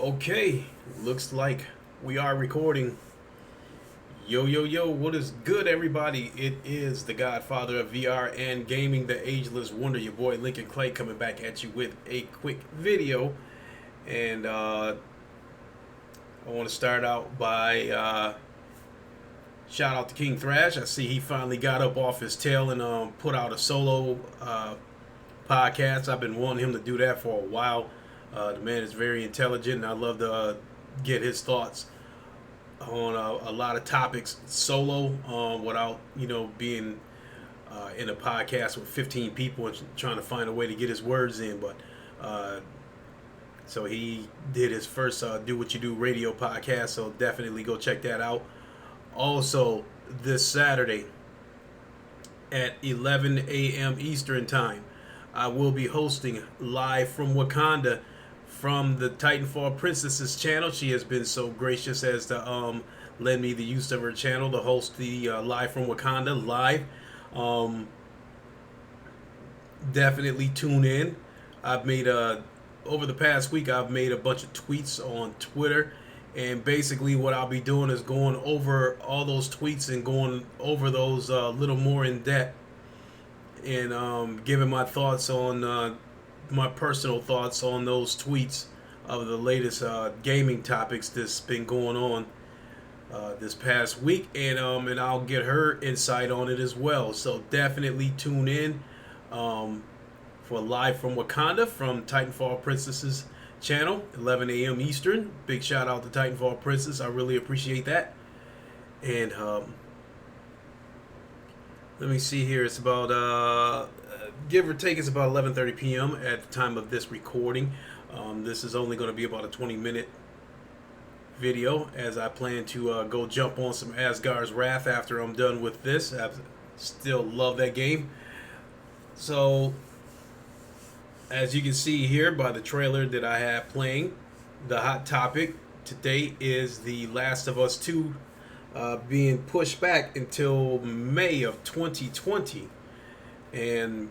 Okay, looks like we are recording. Yo, yo, yo, what is good, everybody? It is the Godfather of VR and Gaming, the Ageless Wonder, your boy Lincoln Clay, coming back at you with a quick video. And I want to start out by shout out to King Thrash. I see he finally got up off his tail and put out a solo podcast. I've been wanting him to do that for a while. The man is very intelligent, and I love to get his thoughts on a lot of topics solo, without being in a podcast with 15 people and trying to find a way to get his words in. But so he did his first Do What You Do radio podcast, so definitely go check that out. Also, this Saturday at 11 a.m. Eastern Time, I will be hosting Live from Wakanda from the Titanfall Princess's channel. She has been so gracious as to lend me the use of her channel to host the Live from Wakanda live. Definitely tune in. I've made over the past week, I've made a bunch of tweets on Twitter, and basically what I'll be doing is going over all those tweets and going over those a little more in depth, and giving my thoughts on my personal thoughts on those tweets of the latest gaming topics that's been going on this past week, and I'll get her insight on it as well. So definitely tune in for Live from Wakanda from Titanfall Princess's channel, 11 a.m. Eastern. Big shout out to Titanfall Princess. I really appreciate that. And let me see here. It's about give or take, it's about 11:30 p.m. at the time of this recording. This is only going to be about a 20-minute video, as I plan to go jump on some Asgard's Wrath after I'm done with this. I still love that game. So, as you can see here by the trailer that I have playing, the hot topic today is The Last of Us 2 being pushed back until May of 2020. And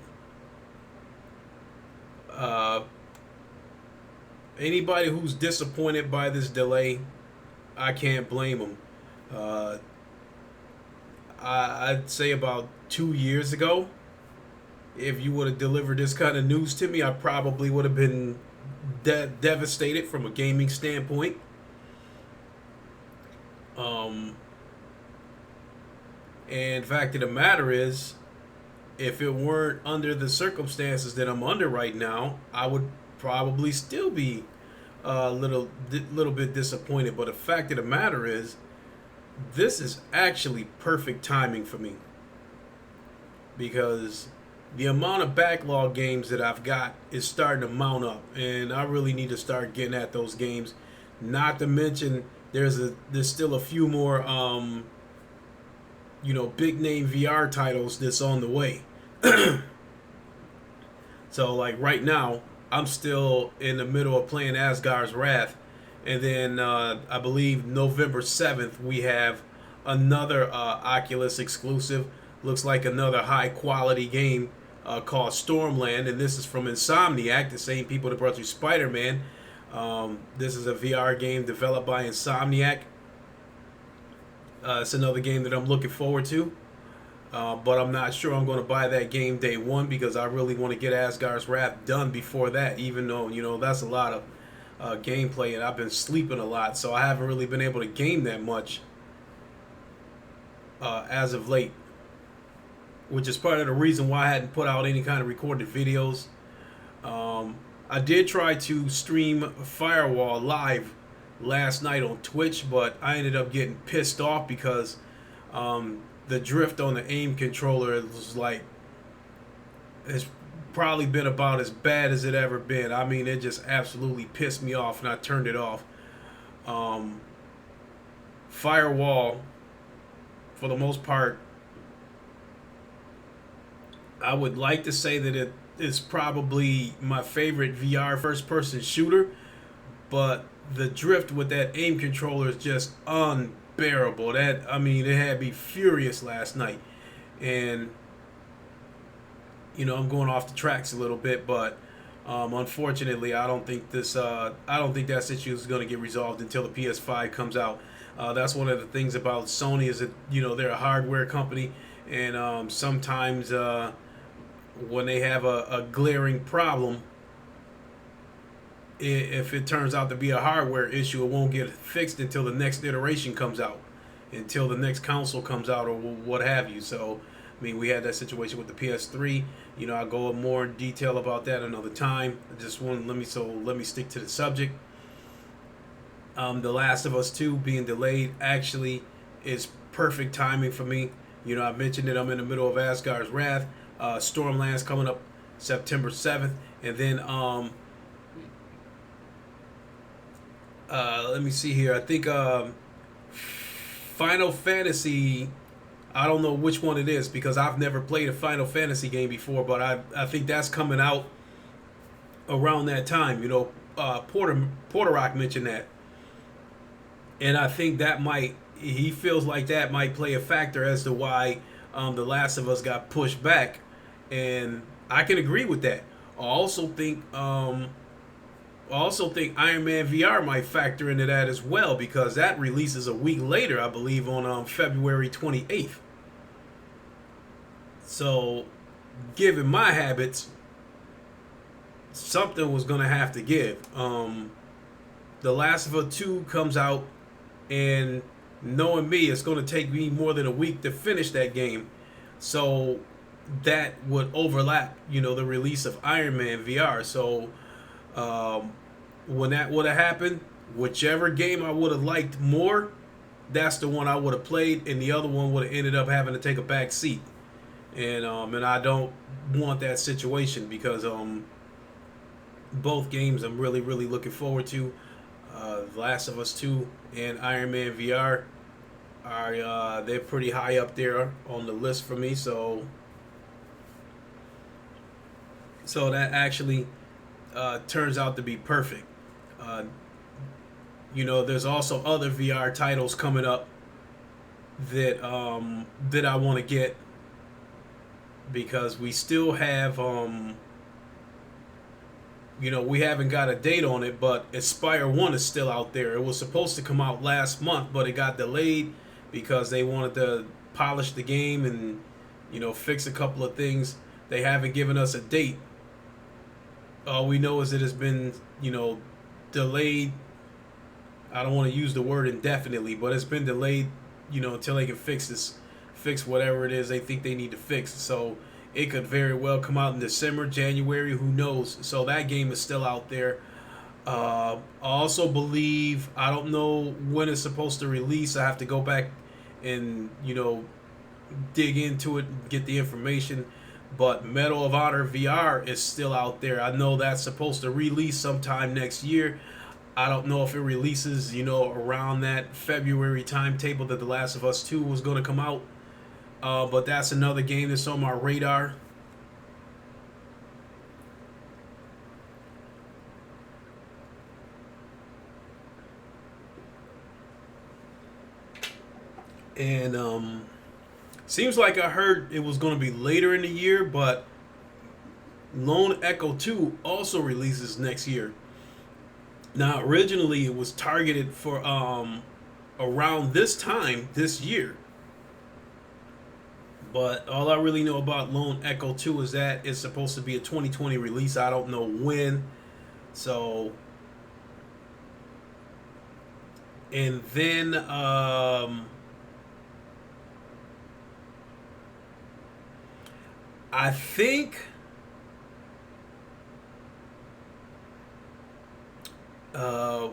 anybody who's disappointed by this delay, I can't blame them. I'd say about 2 years ago, if you would have delivered this kind of news to me, I probably would have been devastated from a gaming standpoint. And the fact of the matter is, if it weren't under the circumstances that I'm under right now, I would probably still be a little bit disappointed. But the fact of the matter is, this is actually perfect timing for me, because the amount of backlog games that I've got is starting to mount up, and I really need to start getting at those games. Not to mention, there's still a few more big name VR titles that's on the way. So like right now, I'm still in the middle of playing Asgard's Wrath, and then I believe November 7th we have another Oculus exclusive. Looks like another high quality game called Stormland, and this is from Insomniac, the same people that brought you Spider-Man. This is a VR game developed by Insomniac. It's another game that I'm looking forward to, but I'm not sure I'm going to buy that game day one, because I really want to get Asgard's Wrath done before that, even though that's a lot of gameplay, and I've been sleeping a lot, so I haven't really been able to game that much as of late, which is part of the reason why I hadn't put out any kind of recorded videos. I did try to stream Firewall live last night on Twitch, but I ended up getting pissed off because the drift on the aim controller was like, it's probably been about as bad as it ever been. I mean, it just absolutely pissed me off, and I turned it off. Firewall, for the most part, I would like to say that it is probably my favorite VR first-person shooter, but the drift with that aim controller is just unbearable. It had me furious last night. And I'm going off the tracks a little bit, but Unfortunately, I don't think that situation is going to get resolved until the PS5 comes out. That's one of the things about Sony is that they're a hardware company, and sometimes when they have a glaring problem, if it turns out to be a hardware issue, it won't get fixed until the next iteration comes out, until the next console comes out, or what have you. So, I mean, we had that situation with the PS3. I'll go more in detail about that another time. I just want let me stick to the subject. The Last of Us 2 being delayed actually is perfect timing for me. I mentioned that I'm in the middle of Asgard's Wrath. Stormland's coming up September 7th, and then let me see here. I think Final Fantasy. I don't know which one it is because I've never played a Final Fantasy game before, but I think that's coming out around that time. Porter Rock mentioned that, and I think he feels like that might play a factor as to why The Last of Us got pushed back, and I can agree with that. I also think Iron Man VR might factor into that as well because that releases a week later, I believe, on February 28th. So, given my habits, something was going to have to give. The Last of Us 2 comes out, and knowing me, it's going to take me more than a week to finish that game. So, that would overlap, the release of Iron Man VR. So, when that would have happened, whichever game I would have liked more, that's the one I would have played, and the other one would have ended up having to take a back seat. And I don't want that situation because both games I'm really looking forward to. The Last of Us 2 and Iron Man VR are they're pretty high up there on the list for me. So that actually turns out to be perfect. There's also other VR titles coming up that I want to get because we still have we haven't got a date on it, but Aspire 1 is still out there. It was supposed to come out last month, but it got delayed because they wanted to polish the game and fix a couple of things. They haven't given us a date. All we know is that it's been delayed. I don't want to use the word indefinitely, but it's been delayed until they can fix whatever it is they think they need to fix. So it could very well come out in December, January, who knows. So that game is still out there. I also believe, I don't know when it's supposed to release. I have to go back and dig into it and get the information. But Medal of Honor VR is still out there. I know that's supposed to release sometime next year. I don't know if it releases around that February timetable that The Last of Us 2 was going to come out. But that's another game that's on my radar. And seems like I heard it was going to be later in the year, but Lone Echo 2 also releases next year. Now, originally it was targeted for around this time this year. But all I really know about Lone Echo 2 is that it's supposed to be a 2020 release. I don't know when. So, and then I think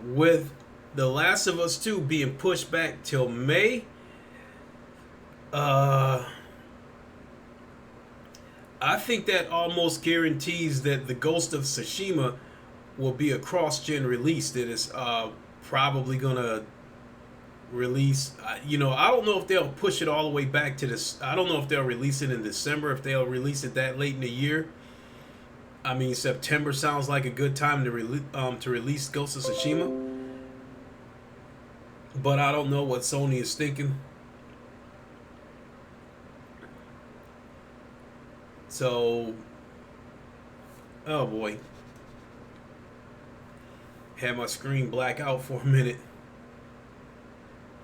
with The Last of Us 2 being pushed back till May, I think that almost guarantees that the Ghost of Tsushima will be a cross-gen release that is probably going to release. I don't know if they'll push it all the way back to this. I don't know if they'll release it in December, if they'll release it that late in the year. I mean, September sounds like a good time to release Ghost of Tsushima. But I don't know what Sony is thinking. So, oh boy. Had my screen black out for a minute.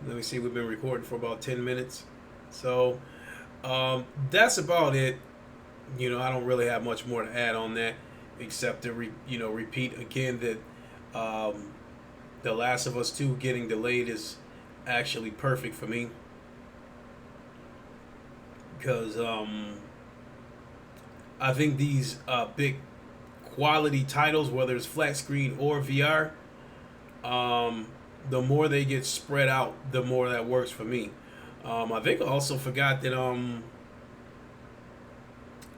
Let me see. We've been recording for about 10 minutes. So that's about it. I don't really have much more to add on that, except to repeat again that The Last of Us 2 getting delayed is actually perfect for me, because I think these big quality titles, whether it's flat screen or VR, the more they get spread out, the more that works for me. I think I also forgot that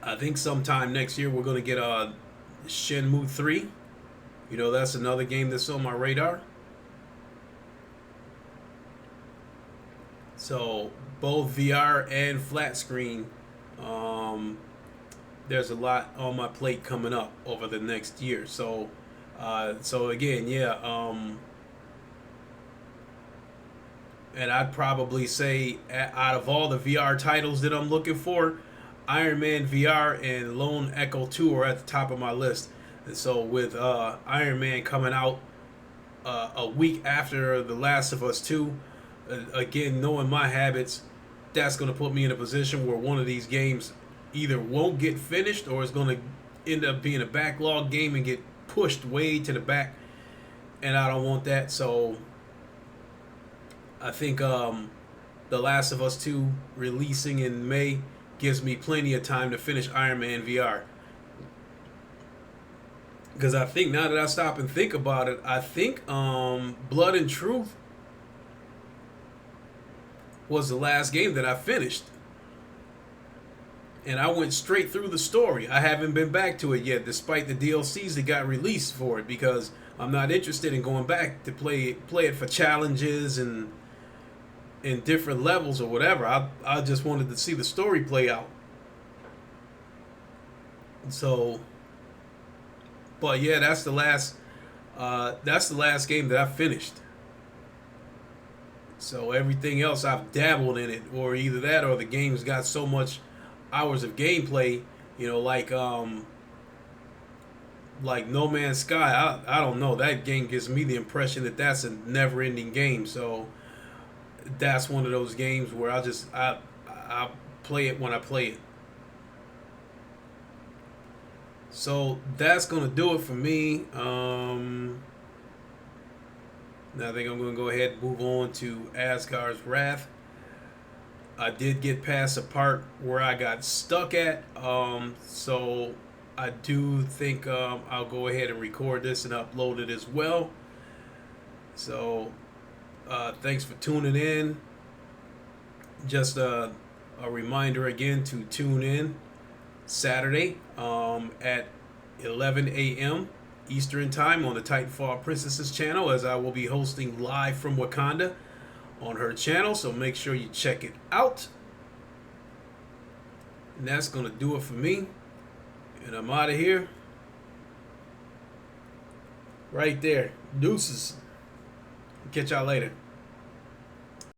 I think sometime next year we're gonna get Shenmue 3. That's another game that's on my radar. So both VR and flat screen, there's a lot on my plate coming up over the next year. So again, yeah. And I'd probably say out of all the VR titles that I'm looking for, Iron Man VR and Lone Echo 2 are at the top of my list. And so with Iron Man coming out a week after The Last of Us 2, again, knowing my habits, that's going to put me in a position where one of these games either won't get finished or is going to end up being a backlog game and get pushed way to the back. And I don't want that. So I think The Last of Us 2 releasing in May gives me plenty of time to finish Iron Man VR. Because I think now that I stop and think about it, I think Blood and Truth was the last game that I finished. And I went straight through the story. I haven't been back to it yet, despite the DLCs that got released for it, because I'm not interested in going back to play it for challenges and in different levels or whatever. I just wanted to see the story play out. So, but yeah, that's the last game that I finished. So everything else I've dabbled in it, or either that or the game's got so much hours of gameplay, like No Man's Sky. I don't know. That game gives me the impression that that's a never-ending game. So that's one of those games where I play it when I play it. So that's gonna do it for me. Now I think I'm gonna go ahead and move on to Asgard's Wrath. I did get past a part where I got stuck at, so I do think I'll go ahead and record this and upload it as well. So thanks for tuning in. Just a reminder again to tune in Saturday at 11 a.m. Eastern Time on the Titanfall Princesses channel, as I will be hosting live from Wakanda on her channel, so make sure you check it out. And that's going to do it for me. And I'm out of here. Right there. Deuces. Catch y'all later.